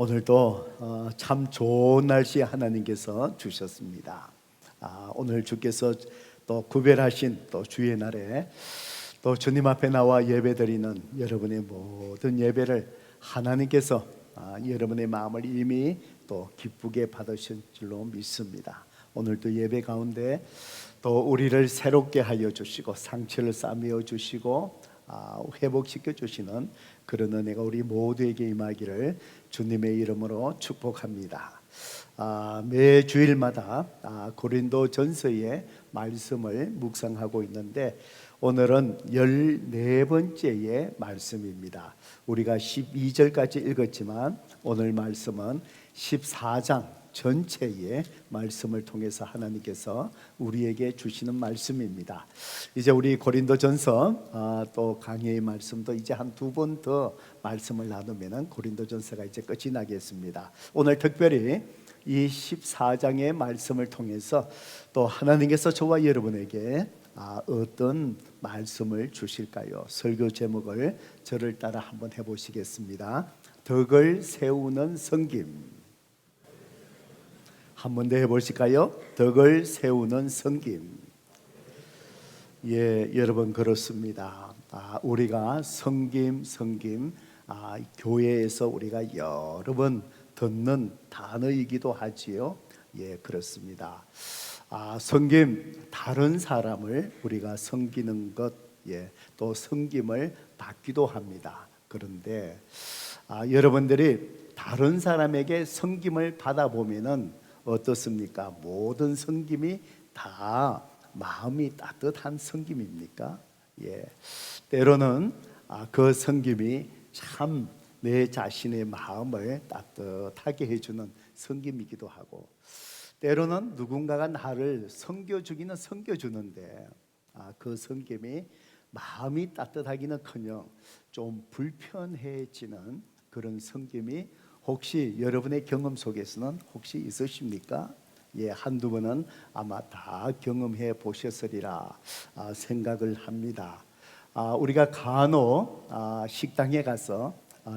오늘도 참 좋은 날씨 하나님께서 주셨습니다. 오늘 주께서 또 구별하신 또 주의 날에 또 주님 앞에 나와 예배드리는 여러분의 모든 예배를 하나님께서 여러분의 마음을 이미 또 기쁘게 받으실 줄로 믿습니다. 오늘도 예배 가운데 또 우리를 새롭게 하여 주시고 상처를 싸매어 주시고 회복시켜 주시는 그런 은혜가 우리 모두에게 임하기를 주님의 이름으로 축복합니다. 매 주일마다 고린도 전서의 말씀을 묵상하고 있는데 오늘은 14번째의 말씀입니다. 우리가 12절까지 읽었지만 오늘 말씀은 14장 전체의 말씀을 통해서 하나님께서 우리에게 주시는 말씀입니다. 이제 우리 고린도전서 또 강해의 말씀도 이제 한 두 번 더 말씀을 나누면 고린도전서가 이제 끝이 나겠습니다. 오늘 특별히 이 14장의 말씀을 통해서 또 하나님께서 저와 여러분에게 어떤 말씀을 주실까요? 설교 제목을 저를 따라 한번 해보시겠습니다. 덕을 세우는 섬김. 한 번 더 해보실까요? 덕을 세우는 섬김. 예, 여러분 그렇습니다. 우리가 섬김, 교회에서 우리가 여러 번 듣는 단어이기도 하지요. 예, 그렇습니다. 섬김, 다른 사람을 우리가 섬기는 것, 예, 또 섬김을 받기도 합니다. 그런데 여러분들이 다른 사람에게 섬김을 받아보면은 어떻습니까? 모든 섬김이 다 마음이 따뜻한 섬김입니까? 예, 때로는 그 섬김이 참 내 자신의 마음을 따뜻하게 해주는 섬김이기도 하고, 때로는 누군가가 나를 섬겨주기는 섬겨주는데 그 섬김이 마음이 따뜻하기는커녕 좀 불편해지는 그런 섬김이 혹시 여러분의 경험 속에서는 혹시 있으십니까? 예, 한두 번은 아마 다 경험해 보셨으리라 생각을 합니다. 우리가 간혹 식당에 가서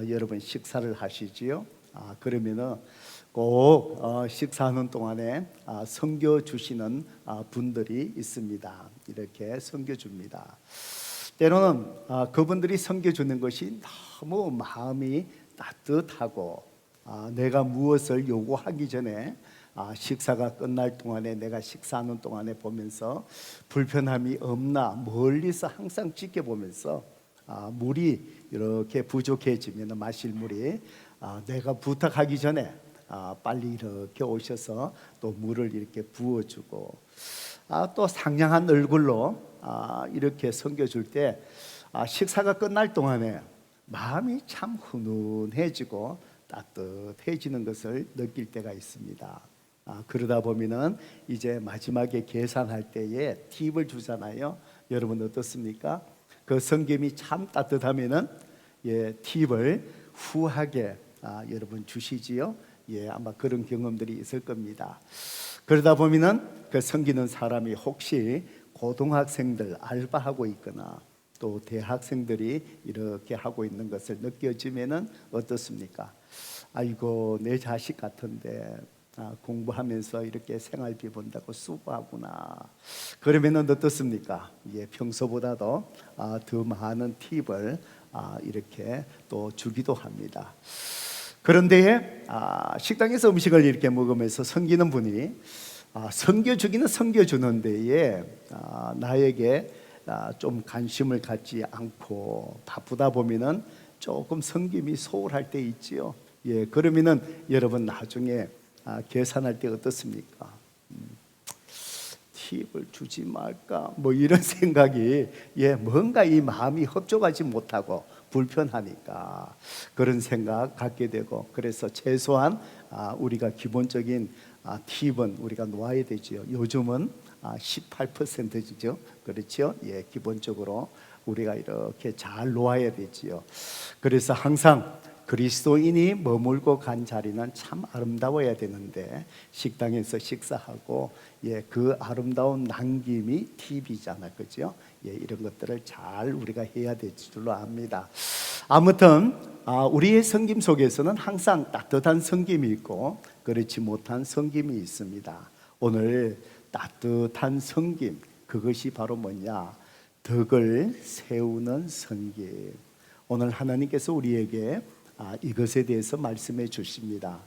여러분 식사를 하시지요. 그러면은 꼭 식사하는 동안에 섬겨주시는 분들이 있습니다. 이렇게 섬겨줍니다. 때로는 그분들이 섬겨주는 것이 너무 마음이 따뜻하고 내가 무엇을 요구하기 전에 식사가 끝날 동안에 내가 식사하는 동안에 보면서 불편함이 없나 멀리서 항상 지켜보면서 물이 이렇게 부족해지면 마실 물이 내가 부탁하기 전에 빨리 이렇게 오셔서 또 물을 이렇게 부어주고 또 상냥한 얼굴로 이렇게 섬겨줄 때 식사가 끝날 동안에 마음이 참 훈훈해지고 따뜻해지는 것을 느낄 때가 있습니다. 그러다 보면은 이제 마지막에 계산할 때에 팁을 주잖아요. 여러분 어떻습니까? 그 섬김이 참 따뜻하면은 예, 팁을 후하게 여러분 주시지요. 예, 아마 그런 경험들이 있을 겁니다. 그러다 보면은 그 섬기는 사람이 혹시 고등학생들 알바하고 있거나 또 대학생들이 이렇게 하고 있는 것을 느껴지면은 어떻습니까? 아이고 내 자식 같은데 공부하면서 이렇게 생활비 번다고 수고하구나. 그러면은 어떻습니까? 예, 평소보다도 더 많은 팁을 이렇게 또 주기도 합니다. 그런데 식당에서 음식을 이렇게 먹으면서 섬기는 분이 섬겨주기는 섬겨주는데에 나에게 좀 관심을 갖지 않고 바쁘다 보면은 조금 섬김이 소홀할 때 있지요. 예, 그러면은 여러분 나중에 계산할 때 어떻습니까? 팁을 주지 말까? 뭐 이런 생각이 뭔가 이 마음이 협조하지 못하고 불편하니까 그런 생각 갖게 되고, 그래서 최소한 우리가 기본적인 팁은 우리가 놓아야 되지요. 요즘은 18%죠. 그렇죠? 예, 기본적으로 우리가 이렇게 잘 놓아야 되지요. 그래서 항상 그리스도인이 머물고 간 자리는 참 아름다워야 되는데 식당에서 식사하고 그 아름다운 남김이 팁이잖아요. 그죠? 이런 것들을 잘 우리가 해야 될 줄로 압니다. 아무튼 우리의 섬김 속에서는 항상 따뜻한 섬김이 있고 그렇지 못한 섬김이 있습니다. 오늘 따뜻한 섬김, 그것이 바로 뭐냐? 덕을 세우는 섬김. 오늘 하나님께서 우리에게 이것에 대해서 말씀해 주십니다.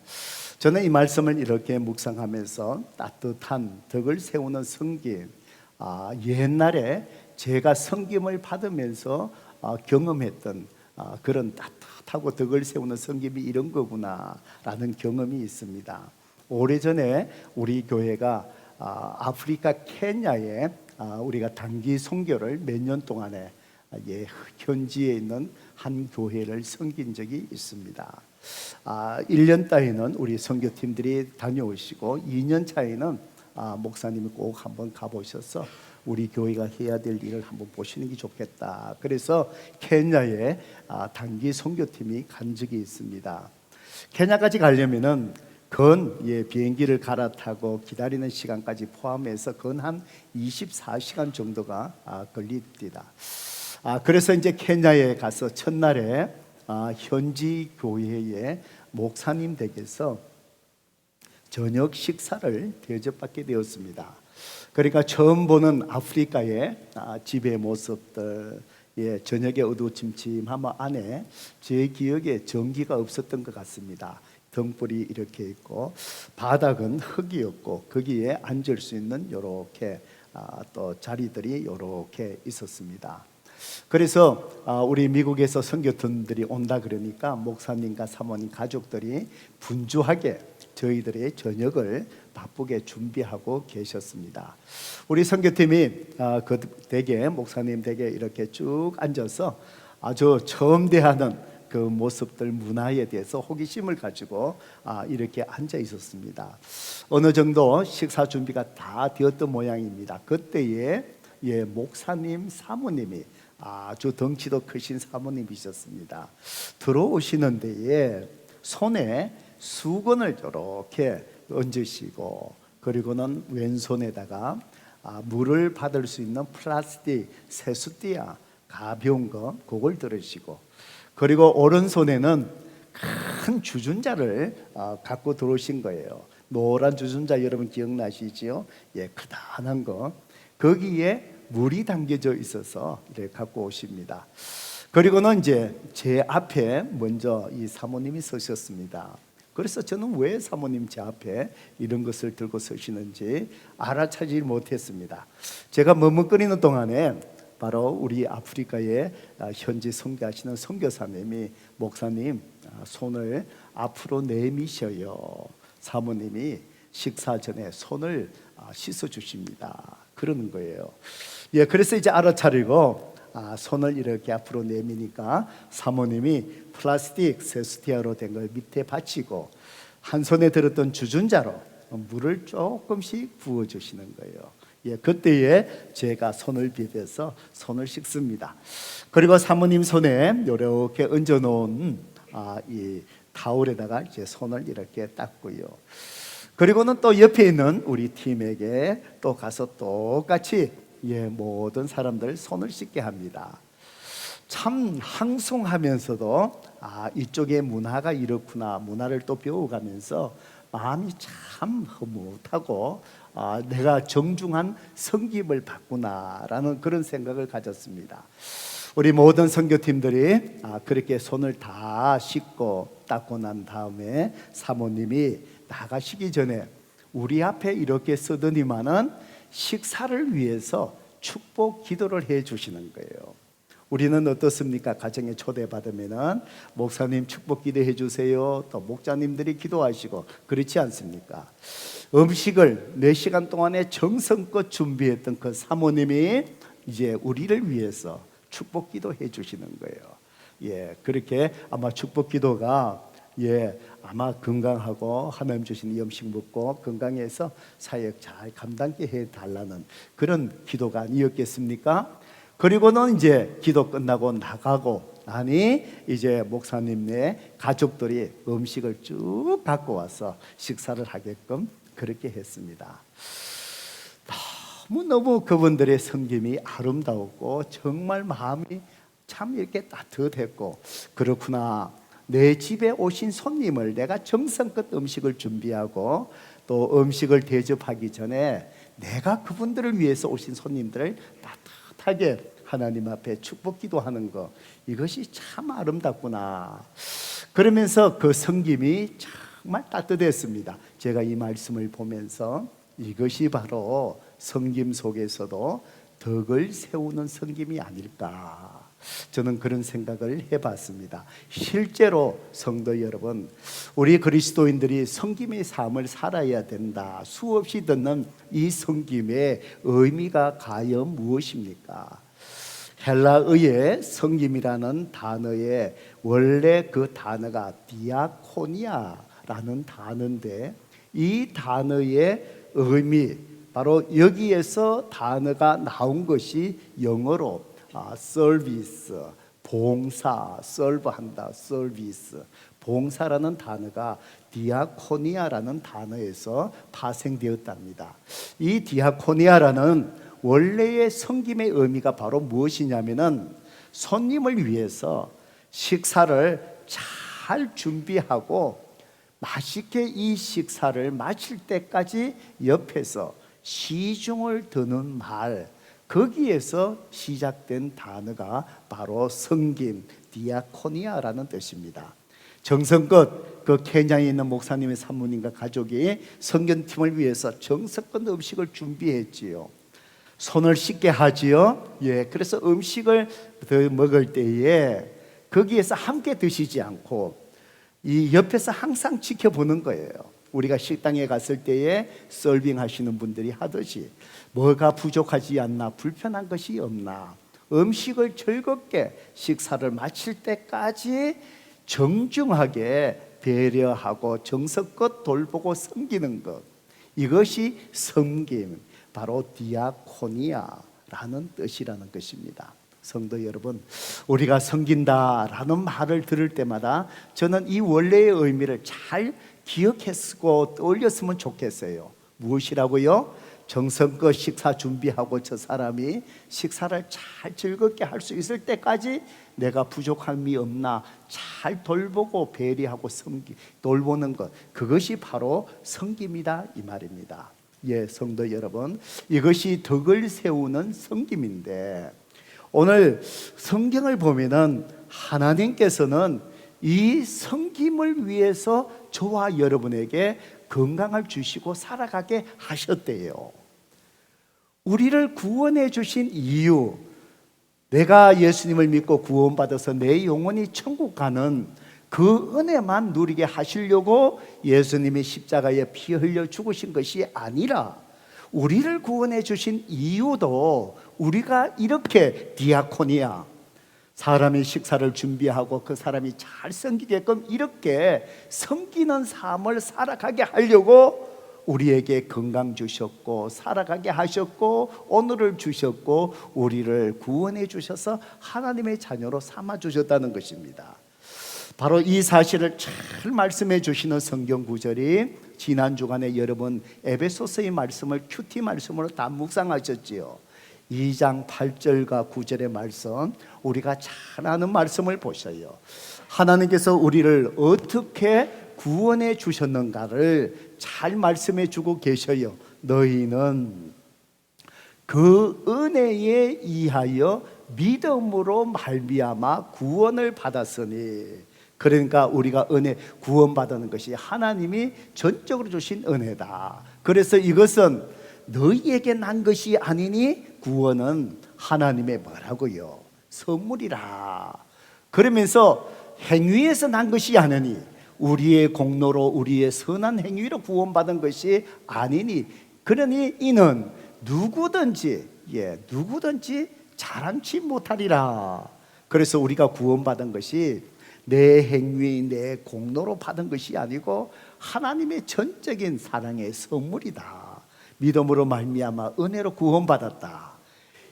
저는 이 말씀을 이렇게 묵상하면서 따뜻한 덕을 세우는 섬김, 옛날에 제가 섬김을 받으면서 경험했던 그런 따뜻하고 덕을 세우는 섬김이 이런 거구나라는 경험이 있습니다. 오래전에 우리 교회가 아프리카 케냐에 우리가 단기 선교를 몇 년 동안에 현지에 있는 한 교회를 섬긴 적이 있습니다. 1년 따위는 우리 선교팀들이 다녀오시고 2년 차에는 목사님이 꼭 한번 가보셔서 우리 교회가 해야 될 일을 한번 보시는 게 좋겠다. 그래서 케냐에 단기 선교팀이 간 적이 있습니다. 케냐까지 가려면은 비행기를 갈아타고 기다리는 시간까지 포함해서 한 24시간 정도가 걸립니다. 그래서 이제 케냐에 가서 첫날에 현지 교회의 목사님 댁에서 저녁 식사를 대접받게 되었습니다. 그러니까 처음 보는 아프리카의 집의 모습들, 저녁에 어두침침한 안에 제 기억에 전기가 없었던 것 같습니다. 등불이 이렇게 있고 바닥은 흙이었고 거기에 앉을 수 있는 요렇게 또 자리들이 요렇게 있었습니다. 그래서 우리 미국에서 선교팀들이 온다 그러니까 목사님과 사모님 가족들이 분주하게 저희들의 저녁을 바쁘게 준비하고 계셨습니다. 우리 선교팀이 그 댁에 목사님 댁에 이렇게 쭉 앉아서 아주 처음 대하는 그 모습들 문화에 대해서 호기심을 가지고 이렇게 앉아 있었습니다. 어느 정도 식사 준비가 다 되었던 모양입니다. 그때에 목사님 사모님이 아주 덩치도 크신 사모님이셨습니다. 들어오시는 데에 손에 수건을 이렇게 얹으시고 그리고는 왼손에다가 물을 받을 수 있는 플라스틱 세숫대야 가벼운 거 그걸 들으시고 그리고 오른손에는 큰 주전자를 갖고 들어오신 거예요. 노란 주전자 여러분 기억나시지요? 크다란 거 거기에 물이 담겨져 있어서 이렇게 갖고 오십니다. 그리고는 이제 제 앞에 먼저 이 사모님이 서셨습니다. 그래서 저는 왜 사모님 제 앞에 이런 것을 들고 서시는지 알아차지 못했습니다. 제가 머뭇거리는 동안에 바로 우리 아프리카에 현지 선교하시는 선교사님이 목사님 손을 앞으로 내미셔요. 사모님이 식사 전에 손을 씻어 주십니다. 그러는 거예요. 그래서 이제 알아차리고 손을 이렇게 앞으로 내미니까 사모님이 플라스틱 세수티아로 된 걸 밑에 받치고 한 손에 들었던 주전자로 물을 조금씩 부어 주시는 거예요. 그때에 제가 손을 비벼서 손을 씻습니다. 그리고 사모님 손에 이렇게 얹어 놓은 이 타올에다가 이제 손을 이렇게 닦고요. 그리고는 또 옆에 있는 우리 팀에게 또 가서 똑같이 모든 사람들 손을 씻게 합니다. 참 항송하면서도 이쪽의 문화가 이렇구나 문화를 또 배워가면서 마음이 참 흐뭇하고 내가 정중한 섬김을 받구나라는 그런 생각을 가졌습니다. 우리 모든 선교팀들이 그렇게 손을 다 씻고 닦고 난 다음에 사모님이 나가시기 전에 우리 앞에 이렇게 서더니만은 식사를 위해서 축복 기도를 해 주시는 거예요. 우리는 어떻습니까? 가정에 초대받으면은 목사님 축복 기도해 주세요. 또 목자님들이 기도하시고 그렇지 않습니까? 음식을 4시간 동안에 정성껏 준비했던 그 사모님이 이제 우리를 위해서 축복 기도해 주시는 거예요. 그렇게 아마 축복 기도가 아마 건강하고 하나님 주신 이 음식 먹고 건강해서 사역 잘 감당케 해달라는 그런 기도가 아니었겠습니까? 그리고는 이제 기도 끝나고 나가고 나니 이제 목사님네 가족들이 음식을 쭉 갖고 와서 식사를 하게끔 그렇게 했습니다. 너무너무 그분들의 섬김이 아름다웠고 정말 마음이 참 이렇게 따뜻했고, 그렇구나, 내 집에 오신 손님을 내가 정성껏 음식을 준비하고 또 음식을 대접하기 전에 내가 그분들을 위해서 오신 손님들을 따뜻하게 하나님 앞에 축복 기도하는 것, 이것이 참 아름답구나. 그러면서 그 섬김이 정말 따뜻했습니다. 제가 이 말씀을 보면서 이것이 바로 섬김 속에서도 덕을 세우는 섬김이 아닐까, 저는 그런 생각을 해봤습니다. 실제로 성도 여러분, 우리 그리스도인들이 섬김의 삶을 살아야 된다, 수없이 듣는 이 섬김의 의미가 과연 무엇입니까? 헬라어의 섬김이라는 단어의 원래 그 단어가 디아코니아라는 단어인데, 이 단어의 의미, 바로 여기에서 단어가 나온 것이 영어로 서비스, 봉사, 서브한다, 서비스, 봉사라는 단어가 디아코니아라는 단어에서 파생되었답니다. 이 디아코니아라는 원래의 섬김의 의미가 바로 무엇이냐면은 손님을 위해서 식사를 잘 준비하고 맛있게 이 식사를 마칠 때까지 옆에서 시중을 드는 말, 거기에서 시작된 단어가 바로 섬김, 디아코니아라는 뜻입니다. 정성껏 그 케냐에 있는 목사님의 사모님과 가족이 성견팀을 위해서 정성껏 음식을 준비했지요. 손을 씻게 하지요. 그래서 음식을 먹을 때에 거기에서 함께 드시지 않고 이 옆에서 항상 지켜보는 거예요. 우리가 식당에 갔을 때에 서빙 하시는 분들이 하듯이 뭐가 부족하지 않나, 불편한 것이 없나, 음식을 즐겁게 식사를 마칠 때까지 정중하게 배려하고 정성껏 돌보고 섬기는 것, 이것이 섬김, 바로 디아코니아라는 뜻이라는 것입니다. 성도 여러분, 우리가 섬긴다라는 말을 들을 때마다 저는 이 원래의 의미를 잘 기억했고 떠올렸으면 좋겠어요. 무엇이라고요? 정성껏 식사 준비하고 저 사람이 식사를 잘 즐겁게 할 수 있을 때까지 내가 부족함이 없나 잘 돌보고 배려하고 돌보는 것, 그것이 바로 섬김이다, 이 말입니다. 성도 여러분, 이것이 덕을 세우는 섬김인데, 오늘 성경을 보면은 하나님께서는 이 섬김을 위해서 저와 여러분에게 건강을 주시고 살아가게 하셨대요. 우리를 구원해 주신 이유, 내가 예수님을 믿고 구원받아서 내 영혼이 천국 가는 그 은혜만 누리게 하시려고 예수님이 십자가에 피 흘려 죽으신 것이 아니라, 우리를 구원해 주신 이유도 우리가 이렇게 디아코니아, 사람이 식사를 준비하고 그 사람이 잘 섬기게끔 이렇게 섬기는 삶을 살아가게 하려고 우리에게 건강 주셨고 살아가게 하셨고 오늘을 주셨고 우리를 구원해 주셔서 하나님의 자녀로 삼아 주셨다는 것입니다. 바로 이 사실을 잘 말씀해 주시는 성경 구절이 지난 주간에 여러분 에베소서의 말씀을 큐티 말씀으로 다 묵상하셨지요. 2장 8절과 9절의 말씀, 우리가 잘 아는 말씀을 보셔요. 하나님께서 우리를 어떻게 구원해 주셨는가를 잘 말씀해 주고 계셔요. 너희는 그 은혜에 의하여 믿음으로 말미암아 구원을 받았으니, 그러니까 우리가 은혜 구원받는 것이 하나님이 전적으로 주신 은혜다. 그래서 이것은 너희에게 난 것이 아니니 구원은 하나님의 뭐라고요? 선물이라. 그러면서 행위에서 난 것이 아니니, 우리의 공로로 우리의 선한 행위로 구원받은 것이 아니니, 그러니 이는 누구든지 자랑치 못하리라. 그래서 우리가 구원받은 것이 내 행위, 내 공로로 받은 것이 아니고 하나님의 전적인 사랑의 선물이다. 믿음으로 말미암아 은혜로 구원받았다.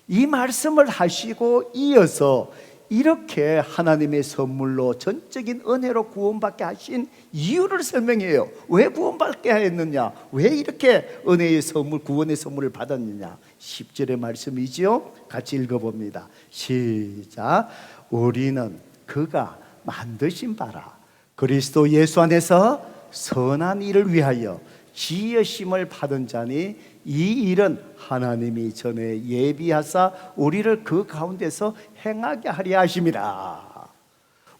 이 말씀을 하시고 이어서 이렇게 하나님의 선물로 전적인 은혜로 구원받게 하신 이유를 설명해요. 왜 구원받게 했느냐, 왜 이렇게 은혜의 선물, 구원의 선물을 받았느냐. 10절의 말씀이지요. 같이 읽어봅니다. 시작. 우리는 그가 만드신 바라 그리스도 예수 안에서 선한 일을 위하여 지으심을 받은 자니 이 일은 하나님이 전에 예비하사 우리를 그 가운데서 행하게 하려 하심이라.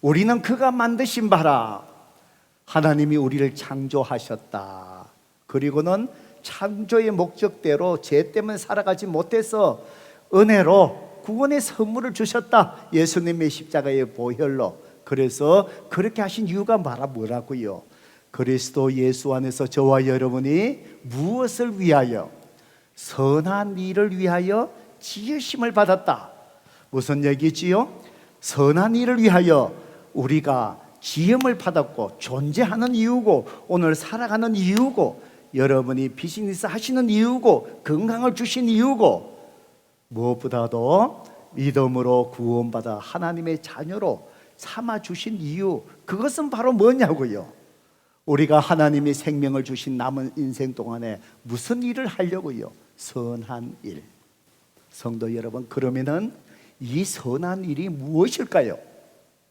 우리는 그가 만드신 바라. 하나님이 우리를 창조하셨다. 그리고는 창조의 목적대로 죄 때문에 살아가지 못해서 은혜로 구원의 선물을 주셨다. 예수님의 십자가의 보혈로. 그래서 그렇게 하신 이유가 뭐라고요? 그리스도 예수 안에서 저와 여러분이 무엇을 위하여? 선한 일을 위하여 지으심을 받았다. 무슨 얘기지요? 선한 일을 위하여 우리가 지음을 받았고 존재하는 이유고 오늘 살아가는 이유고 여러분이 비즈니스 하시는 이유고 건강을 주신 이유고 무엇보다도 믿음으로 구원받아 하나님의 자녀로 삼아주신 이유, 그것은 바로 뭐냐고요? 우리가 하나님이 생명을 주신 남은 인생 동안에 무슨 일을 하려고요? 선한 일. 성도 여러분, 그러면은 이 선한 일이 무엇일까요?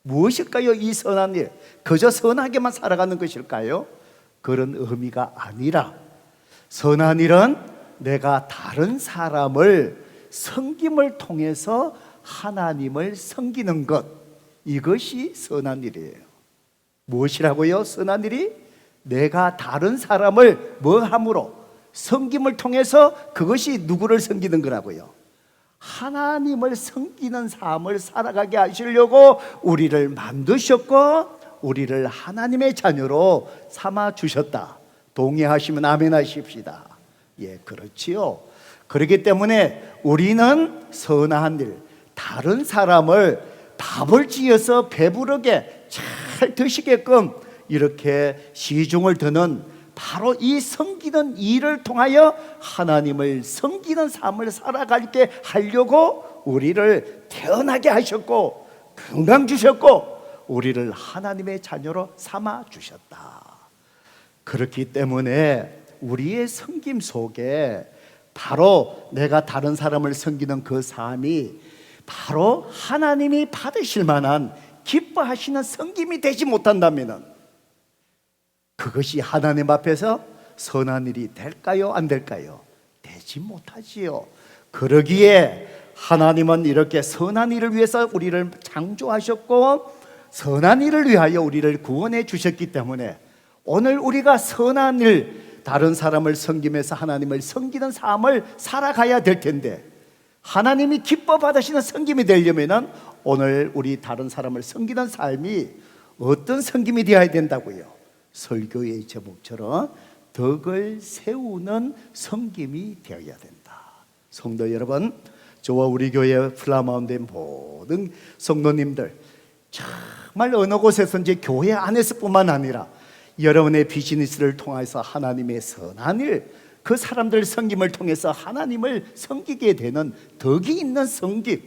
무엇일까요? 이 선한 일, 그저 선하게만 살아가는 것일까요? 그런 의미가 아니라 선한 일은 내가 다른 사람을 섬김을 통해서 하나님을 섬기는 것, 이것이 선한 일이에요. 무엇이라고요? 선한 일이 내가 다른 사람을 뭐함으로? 섬김을 통해서 그것이 누구를 섬기는 거라고요? 하나님을 섬기는 삶을 살아가게 하시려고 우리를 만드셨고 우리를 하나님의 자녀로 삼아 주셨다. 동의하시면 아멘 하십시다. 예, 그렇지요. 그렇기 때문에 우리는 선한 일, 다른 사람을 밥을 지어서 배부르게 잘 드시게끔 이렇게 시중을 드는 바로 이 섬기는 일을 통하여 하나님을 섬기는 삶을 살아가게 하려고 우리를 태어나게 하셨고 건강 주셨고 우리를 하나님의 자녀로 삼아 주셨다. 그렇기 때문에 우리의 섬김 속에 바로 내가 다른 사람을 섬기는 그 삶이 바로 하나님이 받으실 만한 기뻐하시는 섬김이 되지 못한다면 그것이 하나님 앞에서 선한 일이 될까요? 안 될까요? 되지 못하지요. 그러기에 하나님은 이렇게 선한 일을 위해서 우리를 창조하셨고 선한 일을 위하여 우리를 구원해 주셨기 때문에 오늘 우리가 선한 일, 다른 사람을 섬기면서 하나님을 섬기는 삶을 살아가야 될 텐데 하나님이 기뻐 받으시는 섬김이 되려면 오늘 우리 다른 사람을 섬기는 삶이 어떤 섬김이 되어야 된다고요? 설교의 제목처럼 덕을 세우는 섬김이 되어야 된다. 성도 여러분, 저와 우리 교회 플라마운드의 모든 성도님들 정말 어느 곳에서인지 교회 안에서뿐만 아니라 여러분의 비즈니스를 통해서 하나님의 선한 일, 그 사람들 섬김을 통해서 하나님을 섬기게 되는 덕이 있는 섬김,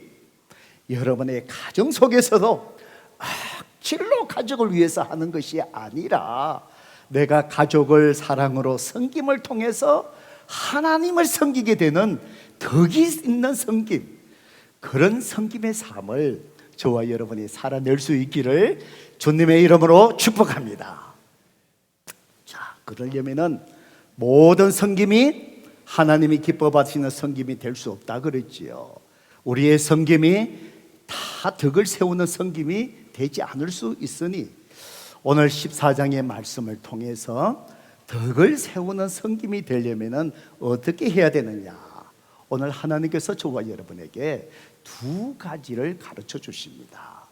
여러분의 가정 속에서도 악질로 가족을 위해서 하는 것이 아니라 내가 가족을 사랑으로 섬김을 통해서 하나님을 섬기게 되는 덕이 있는 섬김, 그런 섬김의 삶을 저와 여러분이 살아낼 수 있기를 주님의 이름으로 축복합니다. 자, 그러려면은 모든 섬김이 하나님이 기뻐 받으시는 섬김이 될 수 없다 그랬지요. 우리의 섬김이 다 덕을 세우는 섬김이 되지 않을 수 있으니 오늘 14장의 말씀을 통해서 덕을 세우는 섬김이 되려면 어떻게 해야 되느냐, 오늘 하나님께서 저와 여러분에게 두 가지를 가르쳐 주십니다.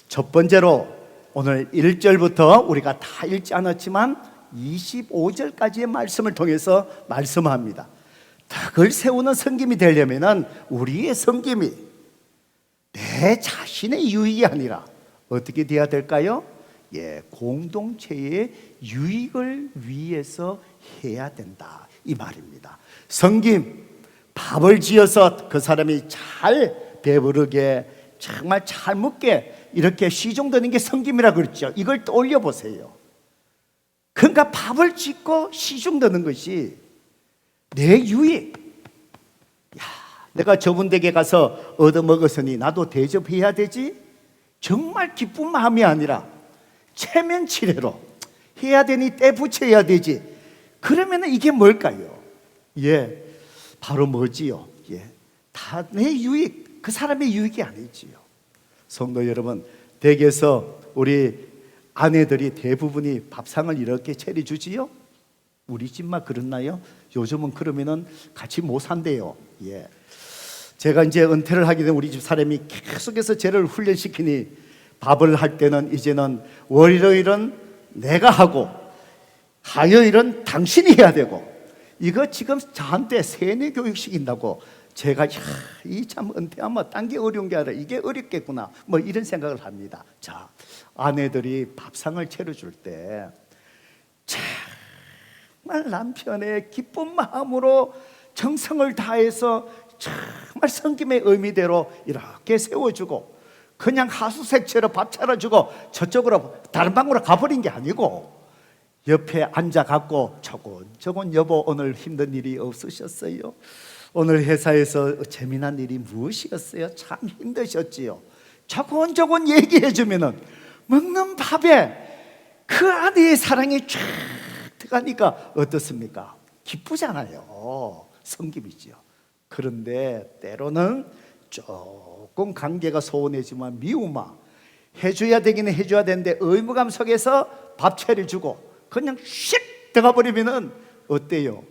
첫 번째로 오늘 1절부터 우리가 다 읽지 않았지만 25절까지의 말씀을 통해서 말씀합니다. 덕을 세우는 섬김이 되려면 우리의 섬김이 내 자신의 유익이 아니라 어떻게 돼야 될까요? 예, 공동체의 유익을 위해서 해야 된다, 이 말입니다. 섬김, 밥을 지어서 그 사람이 잘 배부르게 정말 찰묻게 이렇게 시종되는 게 성김이라 그랬죠. 이걸 떠올려 보세요. 그러니까 밥을 짓고 시종되는 것이 내 유익. 야, 내가 저분 댁에 가서 얻어먹었으니 나도 대접해야 되지? 정말 기쁜 마음이 아니라 체면치레로 해야 되니 때 붙여야 되지. 그러면 이게 뭘까요? 예, 바로 뭐지요? 예, 다 내 유익, 그 사람의 유익이 아니지요. 성도 여러분, 댁에서 우리 아내들이 대부분이 밥상을 이렇게 차려주지요? 우리 집만 그렇나요? 요즘은 그러면은 같이 못 산대요. 예, 제가 이제 은퇴를 하게 된 우리 집 사람이 계속해서 저를 훈련시키니 밥을 할 때는 이제는 월요일은 내가 하고 화요일은 당신이 해야 되고, 이거 지금 저한테 세뇌 교육 시킨다고 제가 이 참 은퇴하면 딴 게 어려운 게 아니라 이게 어렵겠구나 뭐 이런 생각을 합니다. 자, 아내들이 밥상을 차려줄 때 정말 남편의 기쁜 마음으로 정성을 다해서 정말 성김의 의미대로 이렇게 세워주고, 그냥 하수색채로 밥 차려주고 저쪽으로 다른 방으로 가버린 게 아니고 옆에 앉아갖고 조곤조곤 여보 오늘 힘든 일이 없으셨어요? 오늘 회사에서 재미난 일이 무엇이었어요? 참 힘드셨지요? 조곤조곤 얘기해주면은 먹는 밥에 그 아내의 사랑이 쫙 들어가니까 어떻습니까? 기쁘잖아요. 성김이지요. 그런데 때로는 조금 관계가 소원해지만 미우마 해줘야 되기는 해줘야 되는데 의무감 속에서 밥 차려주고 그냥 휙 들어가버리면은 어때요?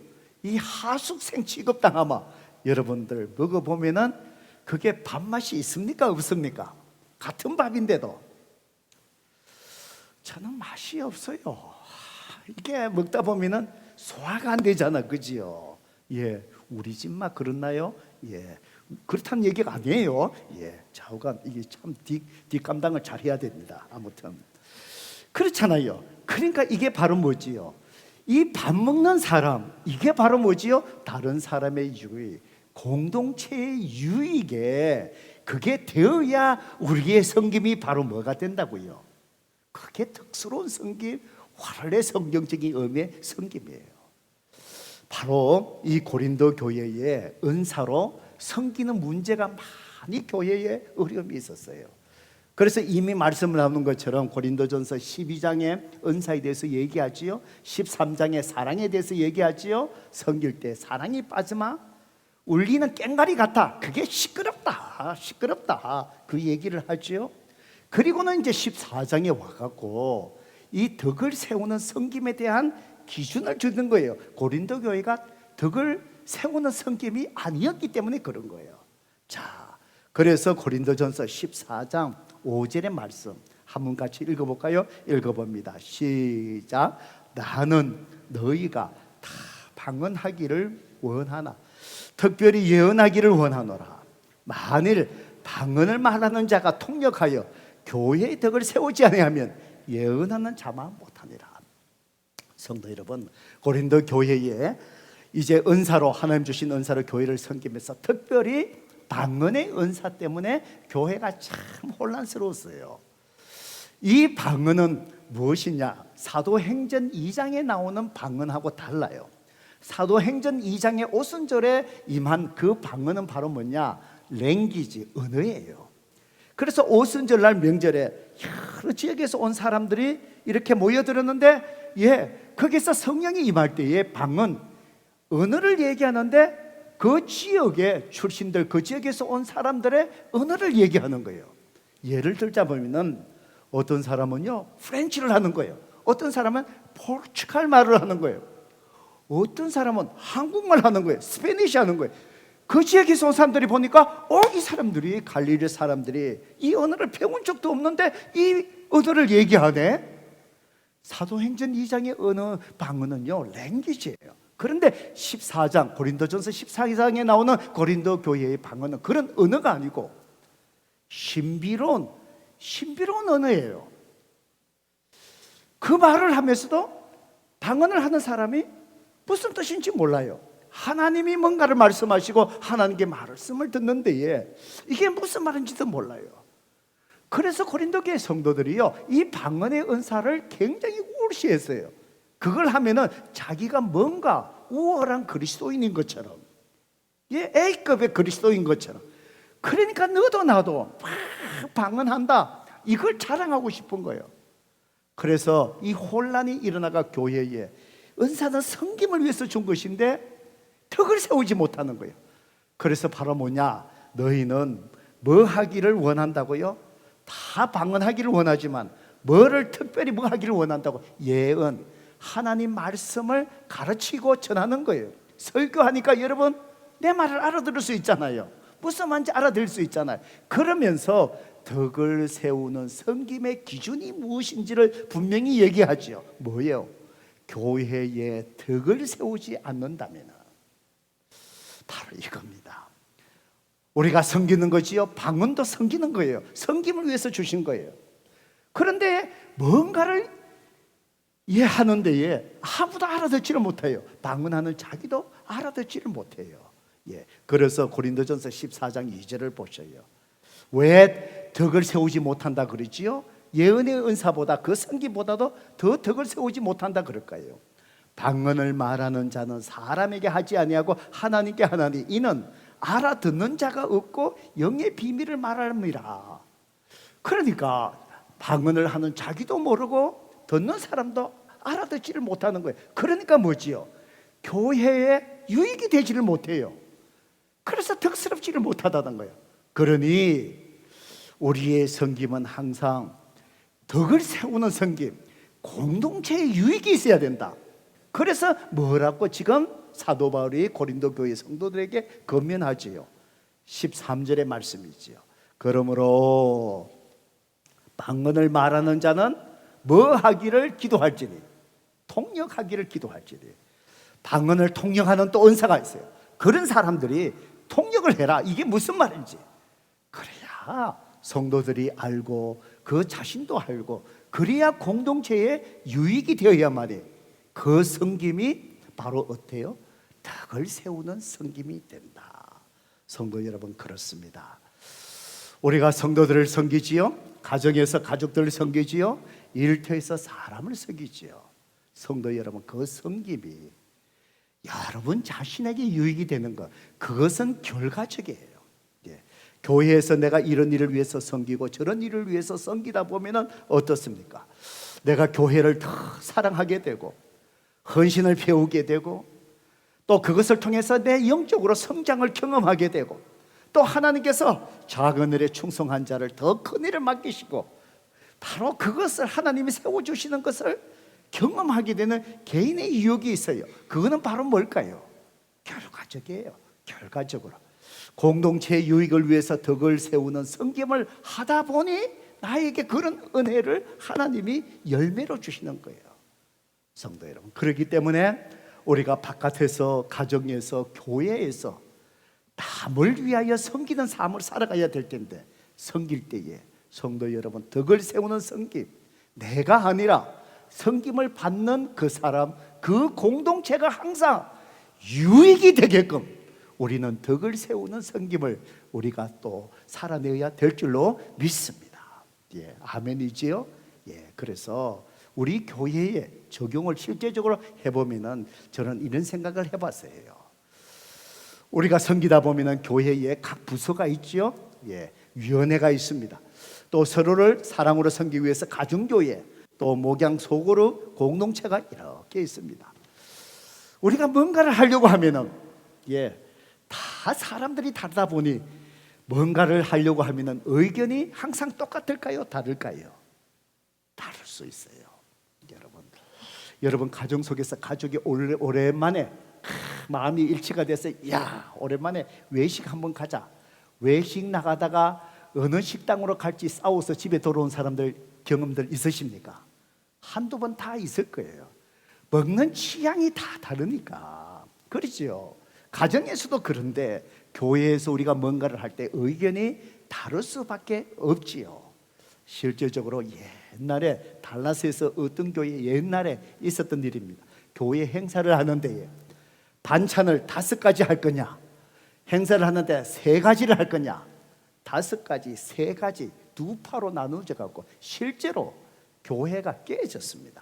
이 하숙생 취급당하면 여러분들 먹어보면은 그게 밥맛이 있습니까? 없습니까? 같은 밥인데도 저는 맛이 없어요. 이게 먹다 보면은 소화가 안 되잖아, 그지요? 예, 우리 집만 그렇나요? 예, 그렇다는 얘기가 아니에요. 예, 좌우간 이게 참 뒷감당을 잘 해야 됩니다. 아무튼 그렇잖아요. 그러니까 이게 바로 뭐지요? 이 밥 먹는 사람, 이게 바로 뭐지요? 다른 사람의 유익, 공동체의 유익에 그게 되어야 우리의 섬김이 바로 뭐가 된다고요? 그게 특수로운 섬김, 원래 성경적인 의미의 섬김이에요. 바로 이 고린도 교회의 은사로 섬기는 문제가 많이 교회에 어려움이 있었어요. 그래서 이미 말씀을 나눈 것처럼 고린도전서 12장에 은사에 대해서 얘기하지요. 13장에 사랑에 대해서 얘기하지요. 섬길 때 사랑이 빠지마 울리는 꽹과리 같아. 그게 시끄럽다. 시끄럽다. 그 얘기를 하지요. 그리고는 이제 14장에 와갖고 이 덕을 세우는 섬김에 대한 기준을 주는 거예요. 고린도 교회가 덕을 세우는 섬김이 아니었기 때문에 그런 거예요. 자, 그래서 고린도전서 14장 5절의 말씀 한번 같이 읽어볼까요? 읽어봅니다. 시작. 나는 너희가 다 방언하기를 원하나 특별히 예언하기를 원하노라. 만일 방언을 말하는 자가 통역하여 교회의 덕을 세우지 아니하면 예언하는 자만 못하니라. 성도 여러분, 고린도 교회에 이제 은사로 하나님 주신 은사로 교회를 섬기면서 특별히 방언의 은사 때문에 교회가 참 혼란스러웠어요. 이 방언은 무엇이냐? 사도행전 2장에 나오는 방언하고 달라요. 사도행전 2장의 오순절에 임한 그 방언은 바로 뭐냐? 랭귀지, 언어예요. 그래서 오순절날 명절에 여러 지역에서 온 사람들이 이렇게 모여들었는데, 거기서 성령이 임할 때에 방언, 언어를 얘기하는데 그 지역의 출신들, 그 지역에서 온 사람들의 언어를 얘기하는 거예요. 예를 들자 보면은 어떤 사람은요 프렌치를 하는 거예요. 어떤 사람은 포르투갈 말을 하는 거예요. 어떤 사람은 한국말 하는 거예요. 스페니시 하는 거예요. 그 지역에서 온 사람들이 보니까 이 사람들이 갈릴리 사람들이 이 언어를 배운 적도 없는데 이 언어를 얘기하네. 사도행전 2장의 언어 방언은요 랭귀지예요. 그런데 14장 고린도전서 14장에 나오는 고린도 교회의 방언은 그런 언어가 아니고 신비로운 언어예요. 그 말을 하면서도 방언을 하는 사람이 무슨 뜻인지 몰라요. 하나님이 뭔가를 말씀하시고 하나님께 말씀을 듣는 데에 이게 무슨 말인지도 몰라요. 그래서 고린도 교회 성도들이요, 이 방언의 은사를 굉장히 우울시했어요. 그걸 하면은 자기가 뭔가 우월한 그리스도인인 것처럼, A급의 그리스도인 것처럼. 그러니까 너도 나도 막 방언한다, 이걸 자랑하고 싶은 거예요. 그래서 이 혼란이 일어나가 교회에, 은사는 섬김을 위해서 준 것인데 덕을 세우지 못하는 거예요. 그래서 바로 뭐냐, 너희는 뭐 하기를 원한다고요? 다 방언하기를 원하지만 뭐를 특별히 뭐 하기를 원한다고? 예언, 하나님 말씀을 가르치고 전하는 거예요. 설교하니까 여러분 내 말을 알아들을 수 있잖아요. 무슨 말인지 알아들을 수 있잖아요. 그러면서 덕을 세우는 섬김의 기준이 무엇인지를 분명히 얘기하죠. 뭐예요? 교회에 덕을 세우지 않는다면 바로 이겁니다. 우리가 섬기는 거지요, 방언도 섬기는 거예요. 섬김을 위해서 주신 거예요. 그런데 뭔가를 이해하는 데에 아무도 알아듣지를 못해요. 방언하는 자기도 알아듣지를 못해요. 그래서 고린도전서 14장 2절을 보셔요. 왜 덕을 세우지 못한다 그러지요? 예언의 은사보다, 그 섬김보다도 더 덕을 세우지 못한다 그럴까요? 방언을 말하는 자는 사람에게 하지 아니하고 하나님께 하나니 이는 알아듣는 자가 없고 영의 비밀을 말함이라. 그러니까 방언을 하는 자기도 모르고 듣는 사람도 알아듣지를 못하는 거예요. 그러니까 뭐지요? 교회에 유익이 되지를 못해요. 그래서 덕스럽지를 못하다는 거예요. 그러니 우리의 섬김은 항상 덕을 세우는 섬김, 공동체의 유익이 있어야 된다. 그래서 뭐라고 지금 사도 바울이 고린도 교회 성도들에게 권면하지요. 13절의 말씀이지요. 그러므로 방언을 말하는 자는 뭐 하기를 기도할지니, 통역하기를 기도할지니. 방언을 통역하는 또 은사가 있어요. 그런 사람들이 통역을 해라. 이게 무슨 말인지 그래야 성도들이 알고 그 자신도 알고, 그래야 공동체에 유익이 되어야만이 그 섬김이 바로 어때요? 덕을 세우는 섬김이 된다. 성도 여러분, 그렇습니다. 우리가 성도들을 섬기지요, 가정에서 가족들을 섬기지요, 일터에서 사람을 섬기지요. 성도 여러분, 그 섬김이 여러분 자신에게 유익이 되는 것, 그것은 결과적이에요. 교회에서 내가 이런 일을 위해서 섬기고 저런 일을 위해서 섬기다 보면은 어떻습니까? 내가 교회를 더 사랑하게 되고 헌신을 배우게 되고, 또 그것을 통해서 내 영적으로 성장을 경험하게 되고, 또 하나님께서 작은 일에 충성한 자를 더 큰 일을 맡기시고, 바로 그것을 하나님이 세워주시는 것을 경험하게 되는 개인의 유혹이 있어요. 그거는 바로 뭘까요? 결과적이에요. 결과적으로 공동체의 유익을 위해서 덕을 세우는 섬김을 하다 보니 나에게 그런 은혜를 하나님이 열매로 주시는 거예요. 성도 여러분, 그렇기 때문에 우리가 바깥에서, 가정에서, 교회에서 남을 위하여 섬기는 삶을 살아가야 될 텐데, 섬길 때에 성도 여러분, 덕을 세우는 섬김, 내가 아니라 섬김을 받는 그 사람, 그 공동체가 항상 유익이 되게끔 우리는 덕을 세우는 섬김을 우리가 또 살아내야 될 줄로 믿습니다. 아멘이지요? 그래서 우리 교회에 적용을 실제적으로 해보면은 저는 이런 생각을 해봤어요. 우리가 섬기다 보면은 교회에 각 부서가 있죠. 위원회가 있습니다. 또 서로를 사랑으로 섬기기 위해서 가정교회, 또 목양 소그룹 공동체가 이렇게 있습니다. 우리가 뭔가를 하려고 하면은 다 사람들이 다르다 보니 뭔가를 하려고 하면은 의견이 항상 똑같을까요? 다를까요? 다를 수 있어요. 여러분 가정 속에서 가족이 오랜만에 마음이 일치가 돼서 야, 오랜만에 외식 한번 가자. 외식 나가다가 어느 식당으로 갈지 싸워서 집에 돌아온 사람들 경험들 있으십니까? 한두 번 다 있을 거예요. 먹는 취향이 다 다르니까. 그렇죠? 가정에서도 그런데 교회에서 우리가 뭔가를 할 때 의견이 다를 수밖에 없지요. 실제적으로 옛날에 달라스에서 어떤 교회 옛날에 있었던 일입니다. 교회 행사를 하는데 반찬을 5가지 할 거냐, 행사를 하는데 3가지를 할 거냐, 5가지, 3가지 두 파로 나누어져 갖고 실제로 교회가 깨졌습니다.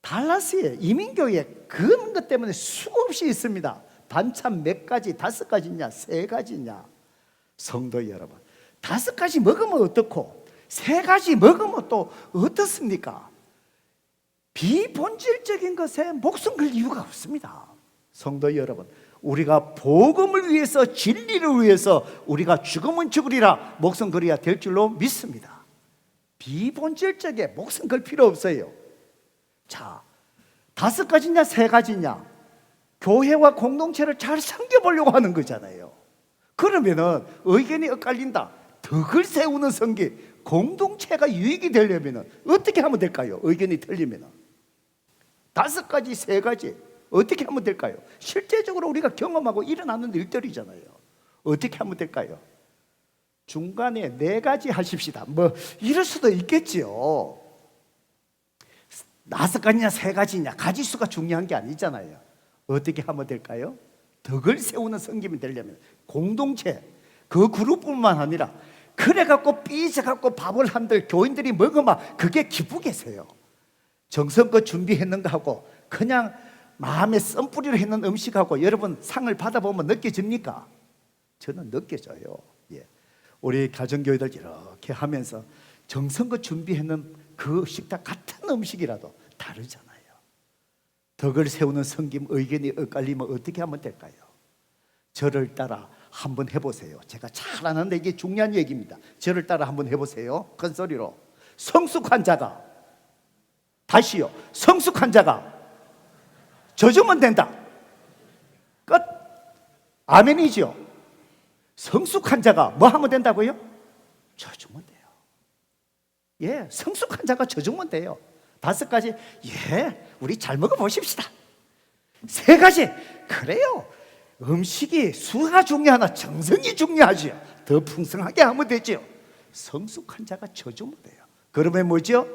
달라스에 이민교회 그런 것 때문에 수없이 있습니다. 반찬 몇 가지, 5가지냐, 3가지냐. 성도 여러분, 5가지 먹으면 어떻고 3가지 먹으면 또 어떻습니까? 비본질적인 것에 목숨 걸 이유가 없습니다. 성도 여러분, 우리가 복음을 위해서, 진리를 위해서 우리가 죽으면 죽으리라 목숨 걸어야 될 줄로 믿습니다. 비본질적에 목숨 걸 필요 없어요. 자, 5가지냐 3가지냐, 교회와 공동체를 잘 섬겨보려고 하는 거잖아요. 그러면은 의견이 엇갈린다, 덕을 세우는 성기, 공동체가 유익이 되려면 어떻게 하면 될까요? 의견이 틀리면 5가지 3가지 어떻게 하면 될까요? 실제적으로 우리가 경험하고 일어나는 일들이잖아요. 어떻게 하면 될까요? 중간에 4가지 하십시다, 뭐 이럴 수도 있겠지요. 5가지냐 3가지냐 가지수가 중요한 게 아니잖아요. 어떻게 하면 될까요? 덕을 세우는 성김이 되려면 공동체, 그 그룹뿐만 아니라 그래갖고 삐져갖고 밥을 한들 교인들이 먹으면 그게 기쁘겠어요. 정성껏 준비했는가 하고 그냥 마음에 썬뿌리로 했는 음식하고 여러분 상을 받아보면 느껴집니까? 저는 느껴져요. 예. 우리 가정교회들 이렇게 하면서 정성껏 준비했는 그 식탁 같은 음식이라도 다르잖아요. 덕을 세우는 성김, 의견이 엇갈리면 어떻게 하면 될까요? 저를 따라 한번 해보세요. 제가 잘 아는데 이게 중요한 얘기입니다. 저를 따라 한번 해보세요. 큰 소리로. 성숙한 자가, 다시요, 성숙한 자가 젖으면 된다. 끝. 아멘이죠. 성숙한 자가 뭐 하면 된다고요? 젖으면 돼요. 예, 성숙한 자가 젖으면 돼요. 5가지, 예, 우리 잘 먹어보십시다. 3가지, 그래요. 음식이 수가 중요하나 정성이 중요하지요. 더 풍성하게 하면 되죠. 성숙한 자가 젖으면 돼요. 그러면 뭐죠?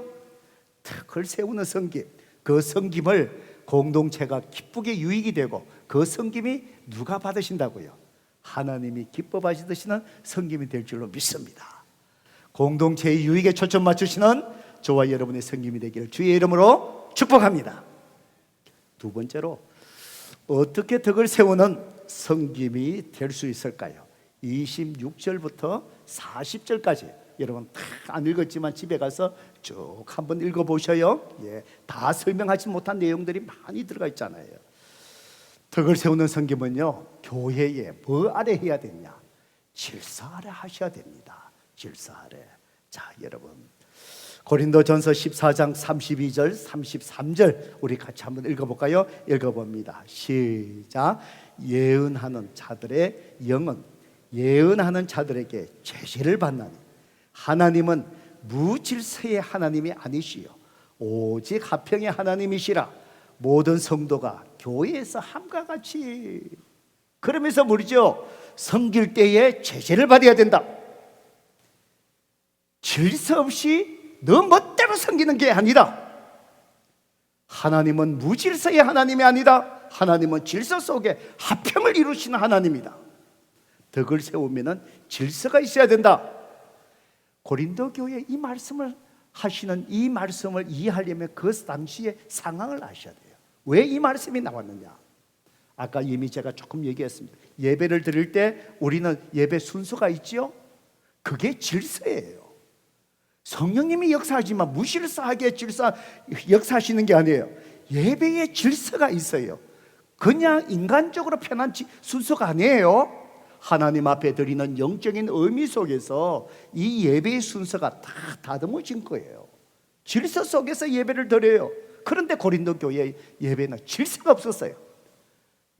덕을 세우는 성김, 그 성김을 공동체가 기쁘게 유익이 되고 그 성김이 누가 받으신다고요? 하나님이 기뻐 받으시는 성김이 될 줄로 믿습니다. 공동체의 유익에 초점 맞추시는 저와 여러분의 성김이 되기를 주의 이름으로 축복합니다. 2번째로 어떻게 덕을 세우는 성김이 될 수 있을까요? 26절부터 40절까지 여러분 다 안 읽었지만 집에 가서 쭉 한번 읽어보셔요. 예, 다 설명하지 못한 내용들이 많이 들어가 있잖아요. 덕을 세우는 성김은요, 교회에 뭐 아래 해야 되냐? 질서 아래 하셔야 됩니다. 질서 아래. 자, 여러분 고린도전서 14장 32절 33절 우리 같이 한번 읽어볼까요? 읽어봅니다. 시작. 예언하는 자들의 영은 예언하는 자들에게 제시를 받나니 하나님은 무질서의 하나님이 아니시요 오직 화평의 하나님이시라. 모든 성도가 교회에서 함과 같이, 그러면서 우리죠, 섬길 때에 제재를 받아야 된다. 질서 없이 너 멋대로 섬기는 게 아니다. 하나님은 무질서의 하나님이 아니다. 하나님은 질서 속에 화평을 이루시는 하나님이다. 덕을 세우면 질서가 있어야 된다. 고린도 교회 이 말씀을 하시는 이 말씀을 이해하려면 그 당시의 상황을 아셔야 돼요. 왜 이 말씀이 나왔느냐? 아까 이미 제가 조금 얘기했습니다. 예배를 드릴 때 우리는 예배 순서가 있죠. 그게 질서예요. 성령님이 역사하지만 무질서하게 역사하시는 게 아니에요. 예배의 질서가 있어요. 그냥 인간적으로 편한 순서가 아니에요. 하나님 앞에 드리는 영적인 의미 속에서 이 예배의 순서가 다 다듬어진 거예요. 질서 속에서 예배를 드려요. 그런데 고린도 교회 예배는 질서가 없었어요.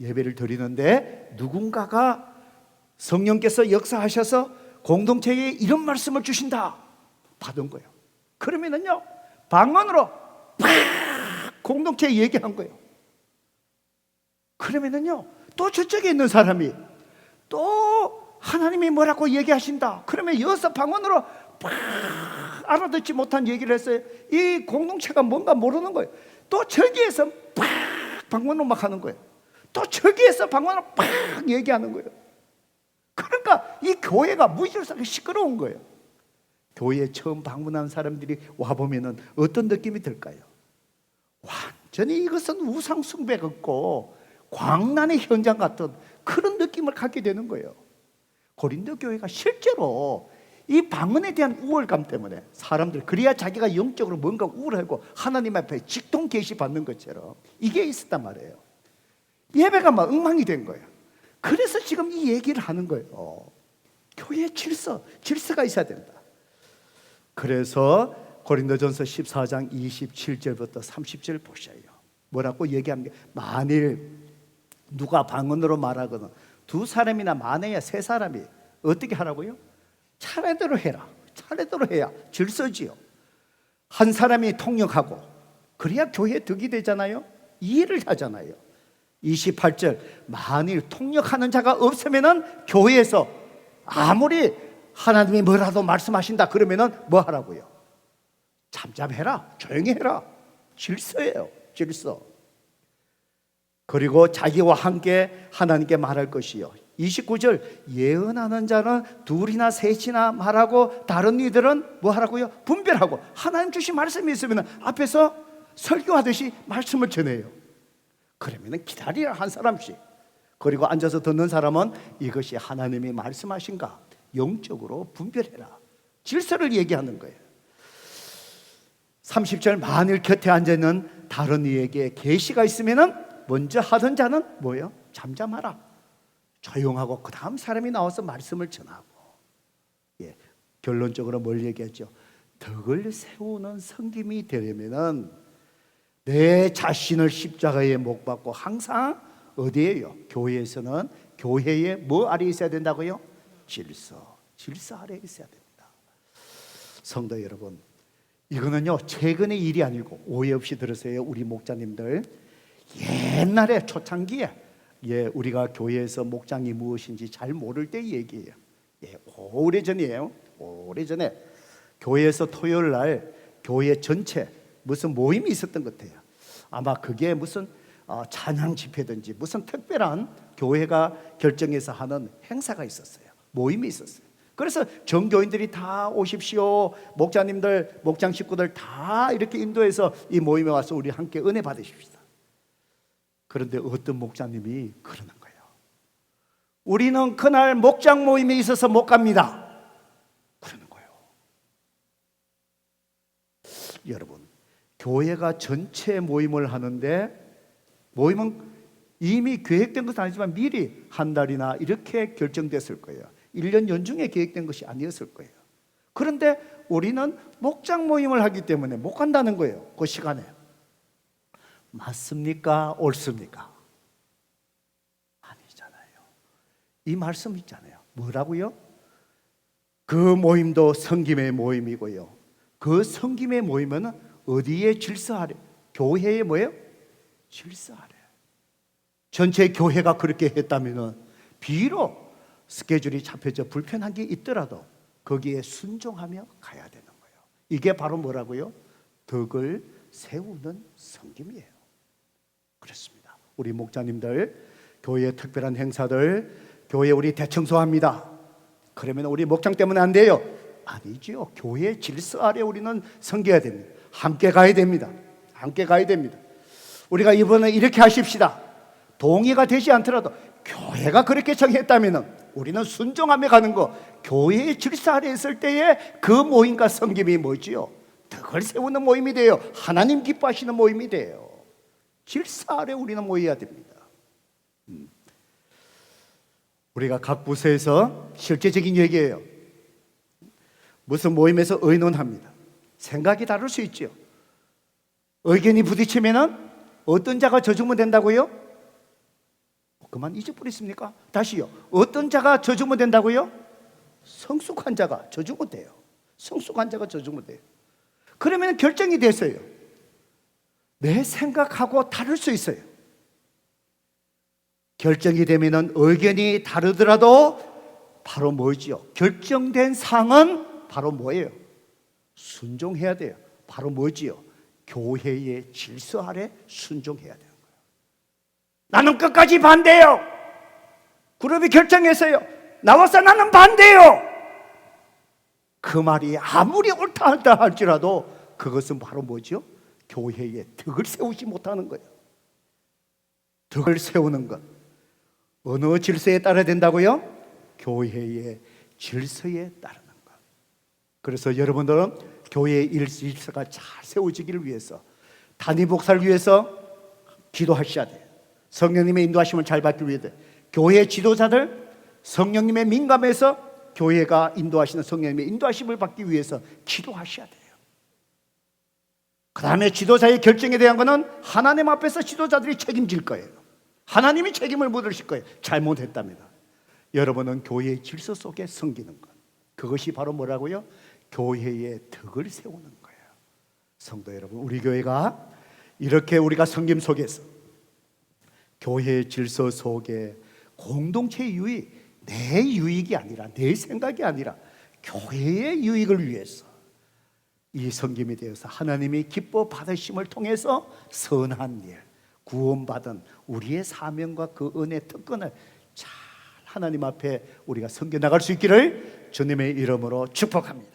예배를 드리는데 누군가가 성령께서 역사하셔서 공동체에 이런 말씀을 주신다. 받은 거예요. 그러면은요, 방언으로 팍 공동체에 얘기한 거예요. 그러면은요, 또 저쪽에 있는 사람이 또 하나님이 뭐라고 얘기하신다. 그러면 여기서 방언으로 팍 알아듣지 못한 얘기를 했어요. 이 공동체가 뭔가 모르는 거예요. 또 저기에서 팍 방언으로 막 하는 거예요. 또 저기에서 방언을 팍 얘기하는 거예요. 그러니까 이 교회가 무질서하게 시끄러운 거예요. 교회에 처음 방문한 사람들이 와보면 어떤 느낌이 들까요? 완전히 이것은 우상 숭배 같고 광란의 현장 같은 그런 느낌을 갖게 되는 거예요. 고린도 교회가 실제로 이 방언에 대한 우월감 때문에 사람들, 그래야 자기가 영적으로 뭔가 우월하고 하나님 앞에 직통 계시 받는 것처럼 이게 있었단 말이에요. 예배가 막 엉망이 된 거예요. 그래서 지금 이 얘기를 하는 거예요. 교회 질서가 있어야 된다. 그래서 고린도전서 14장 27절부터 30절 보셔요. 뭐라고 얘기합니까? 만일 누가 방언으로 말하거든 두 사람이나 많아야 세 사람이 어떻게 하라고요? 차례대로 해라. 차례대로 해야 질서지요. 한 사람이 통역하고 그래야 교회에 득이 되잖아요. 이해를 하잖아요. 28절 만일 통역하는 자가 없으면은 교회에서 아무리 하나님이 뭐라도 말씀하신다 그러면은 뭐 하라고요? 잠잠해라. 조용히 해라. 질서예요. 질서. 그리고 자기와 함께 하나님께 말할 것이요. 29절 예언하는 자는 둘이나 셋이나 말하고 다른 이들은 뭐 하라고요? 분별하고 하나님 주신 말씀이 있으면 앞에서 설교하듯이 말씀을 전해요. 그러면 기다리라 한 사람씩. 그리고 앉아서 듣는 사람은 이것이 하나님이 말씀하신가 영적으로 분별해라. 질서를 얘기하는 거예요. 30절 만일 곁에 앉아있는 다른 이에게 계시가 있으면 먼저 하던 자는 뭐예요? 잠잠하라. 조용하고 그 다음 사람이 나와서 말씀을 전하고. 결론적으로 뭘 얘기했죠? 덕을 세우는 섬김이 되려면은 내 자신을 십자가에 못 박고 항상 어디에요? 교회에서는 교회에 뭐 아래 있어야 된다고요? 질서 아래 있어야 됩니다. 성도 여러분, 이거는요 최근의 일이 아니고 오해 없이 들으세요. 우리 목자님들 옛날에 초창기에 우리가 교회에서 목장이 무엇인지 잘 모를 때 얘기예요. 오래전이에요. 오래전에 교회에서 토요일 날 교회 전체 무슨 모임이 있었던 것 같아요. 아마 그게 무슨 찬양 집회든지 무슨 특별한 교회가 결정해서 하는 행사가 있었어요. 모임이 있었어요. 그래서 전교인들이 다 오십시오. 목자님들, 목장 식구들 다 이렇게 인도해서 이 모임에 와서 우리 함께 은혜 받으십시다. 그런데 어떤 목자님이 그러는 거예요. 우리는 그날 목장 모임에 있어서 못 갑니다. 그러는 거예요. 여러분, 교회가 전체 모임을 하는데 모임은 이미 계획된 것은 아니지만 미리 한 달이나 이렇게 결정됐을 거예요. 1년 연중에 계획된 것이 아니었을 거예요. 그런데 우리는 목장 모임을 하기 때문에 못 간다는 거예요. 그 시간에. 맞습니까? 옳습니까? 아니잖아요. 이 말씀 있잖아요. 뭐라고요? 그 모임도 성김의 모임이고요. 그 성김의 모임은 어디에 질서 아래? 교회에 뭐예요? 질서 아래. 전체 교회가 그렇게 했다면 비록 스케줄이 잡혀져 불편한 게 있더라도 거기에 순종하며 가야 되는 거예요. 이게 바로 뭐라고요? 덕을 세우는 섬김이에요. 그렇습니다. 우리 목자님들, 교회 특별한 행사들, 교회 우리 대청소합니다. 그러면 우리 목장 때문에 안 돼요? 아니죠. 교회 질서 아래 우리는 섬겨야 됩니다. 함께 가야 됩니다. 함께 가야 됩니다. 우리가 이번에 이렇게 하십시다. 동의가 되지 않더라도 교회가 그렇게 정했다면 우리는 순종하며 가는 거. 교회의 질서 아래 있을 때에 그 모임과 섬김이 뭐지요? 덕을 세우는 모임이 돼요. 하나님 기뻐하시는 모임이 돼요. 질서 아래 우리는 모여야 됩니다. 우리가 각 부서에서 실제적인 얘기예요. 무슨 모임에서 의논합니다. 생각이 다를 수 있죠. 의견이 부딪히면 어떤 자가 저주면 된다고요? 그만 잊어버렸습니까? 다시요. 어떤 자가 저주면 된다고요? 성숙한 자가 저주면 돼요. 성숙한 자가 저주면 돼요. 그러면 결정이 됐어요. 내 생각하고 다를 수 있어요. 결정이 되면 의견이 다르더라도 바로 뭐지요? 결정된 상은 바로 뭐예요? 순종해야 돼요. 바로 뭐지요? 교회의 질서 아래 순종해야 돼요. 나는 끝까지 반대요. 그룹이 결정했어요. 나와서 나는 반대요. 그 말이 아무리 옳다 하다 할지라도 그것은 바로 뭐죠? 교회에 덕을 세우지 못하는 거예요. 덕을 세우는 것 어느 질서에 따라야 된다고요? 교회의 질서에 따르는 것. 그래서 여러분들은 교회의 질서가 잘 세워지기를 위해서 단임 목사를 위해서 기도하셔야 돼요. 성령님의 인도하심을 잘 받기 위해 교회 지도자들 성령님의 민감해서 교회가 인도하시는 성령님의 인도하심을 받기 위해서 기도하셔야 돼요. 그 다음에 지도자의 결정에 대한 것은 하나님 앞에서 지도자들이 책임질 거예요. 하나님이 책임을 묻으실 거예요. 잘못했답니다. 여러분은 교회의 질서 속에 섬기는 것, 그것이 바로 뭐라고요? 교회의 덕을 세우는 거예요. 성도 여러분, 우리 교회가 이렇게 우리가 섬김 속에서 교회의 질서 속에 공동체의 유익, 내 유익이 아니라 내 생각이 아니라 교회의 유익을 위해서 이 섬김이 되어서 하나님이 기뻐 받으심을 통해서 선한 일, 구원받은 우리의 사명과 그 은혜 특권을 잘 하나님 앞에 우리가 섬겨 나갈 수 있기를 주님의 이름으로 축복합니다.